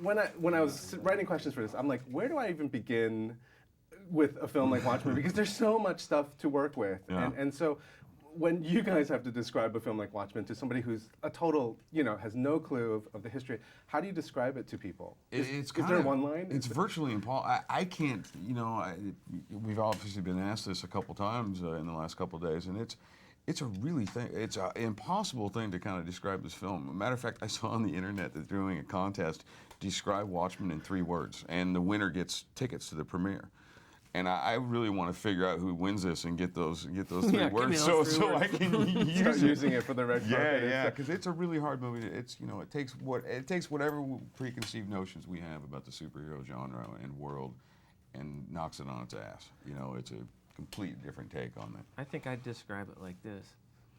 when I was writing questions for this, I'm like, where do I even begin with a film like Watchmen? Because there's so much stuff to work with, and so when you guys have to describe a film like Watchmen to somebody who's a total, has no clue of the history, how do you describe it to people? Is there one line? It's virtually impossible. I can't, we've obviously been asked this a couple times in the last couple of days, and it's an impossible thing to kind of describe this film. As a matter of fact, I saw on the internet that they're doing a contest, describe Watchmen in 3 words, and the winner gets tickets to the premiere. And I really want to figure out who wins this and get those 3 words, so I can use using it for the red carpet. Yeah, because it's a really hard movie. It's it takes whatever preconceived notions we have about the superhero genre and world, and knocks it on its ass. It's a complete different take on that. I think I'd describe it like this: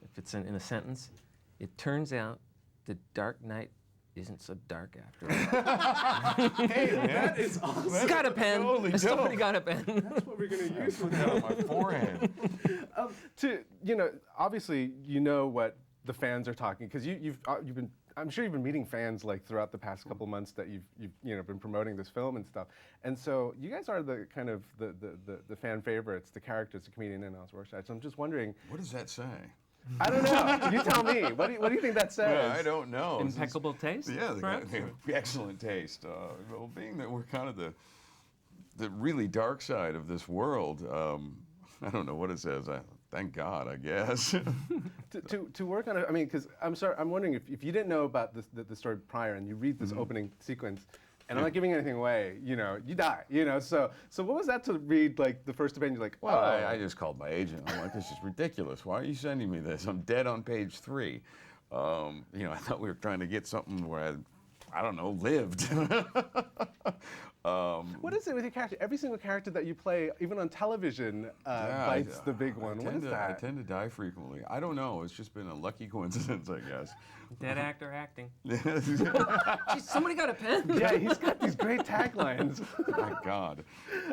if it's in a sentence, it turns out the Dark Knight isn't so dark after all. Hey, that is awesome. Got a pen. Somebody got a pen. That's what we're going to use. Put that on my forehead. Obviously, what the fans are talking, because you've been. I'm sure you've been meeting fans like throughout the past couple months that you've been promoting this film and stuff. And so you guys are the kind of the fan favorites, the characters, the comedian in Rorschach. So I'm just wondering. What does that say? I don't know. You tell me. What do you think that says? Yeah, I don't know. Impeccable taste? Yeah, excellent taste. Well, being that we're kind of the really dark side of this world, I don't know what it says. Thank God, I guess. to work on it, I mean, because I'm wondering if you didn't know about the story prior and you read this opening sequence, and I'm not giving anything away, you die, so what was that to read, like, the first event, you're like, well, I just called my agent. I'm like, this is ridiculous. Why are you sending me this? I'm dead on page 3. I thought we were trying to get something where I don't know, lived. What is it with your character? Every single character that you play, even on television, bites the big one. What is that? I tend to die frequently. I don't know. It's just been a lucky coincidence, I guess. Dead actor acting. Jeez, somebody got a pen. Yeah, he's got these great taglines. My God.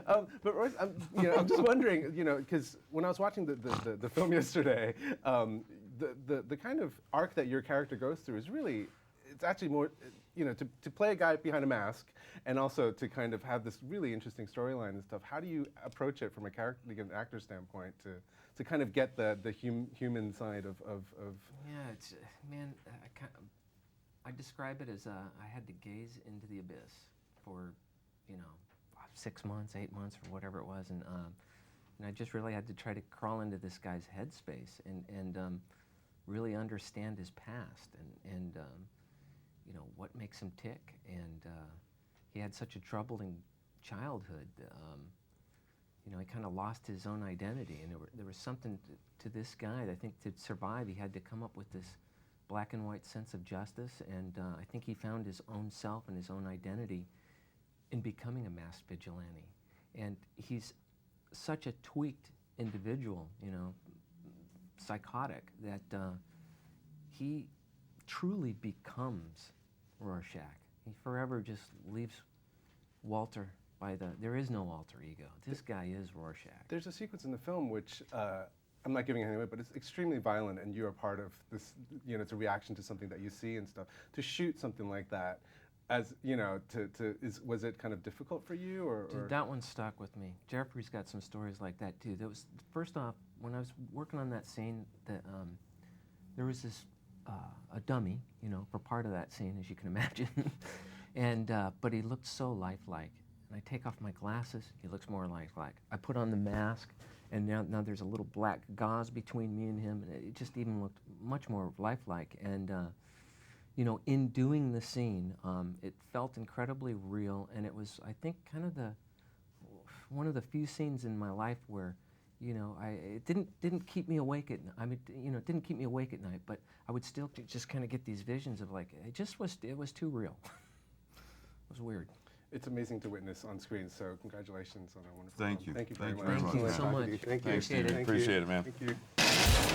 But Royce, I'm just wondering, because when I was watching the film yesterday, the kind of arc that your character goes through is really, it's actually more, to play a guy behind a mask, and also to kind of have this really interesting storyline and stuff. How do you approach it from an actor standpoint to kind of get the human side of? Yeah, it's man. I describe it as I had to gaze into the abyss for 6 months, 8 months, or whatever it was, and I just really had to try to crawl into this guy's headspace and really understand his past and what makes him tick. And he had such a troubling childhood. He kind of lost his own identity, and there was something to this guy. I think to survive, he had to come up with this black and white sense of justice, and I think he found his own self and his own identity in becoming a masked vigilante. And he's such a tweaked individual, psychotic, that he truly becomes Rorschach. He forever just leaves Walter there is no alter ego. This guy is Rorschach. There's a sequence in the film which, I'm not giving it away, but it's extremely violent, and you're a part of this, it's a reaction to something that you see and stuff. To shoot something like that, as, was it kind of difficult for you, or? Dude, that one stuck with me. Jeffrey's got some stories like that too. That was, first off, when I was working on that scene, there was this, a dummy, for part of that scene, as you can imagine. And, but he looked so lifelike. And I take off my glasses, he looks more lifelike. I put on the mask, and now there's a little black gauze between me and him, and it just even looked much more lifelike. And, in doing the scene, it felt incredibly real, and it was, I think, kind of one of the few scenes in my life where, it didn't keep me awake at night. I mean, it didn't keep me awake at night, but I would still just kind of get these visions of, like, it was too real. It was weird. It's amazing to witness on screen, so congratulations on a wonderful Thank you. Thank you very much. Thank you so much. Thank you. Thanks, Steve. Appreciate it, man. Thank you.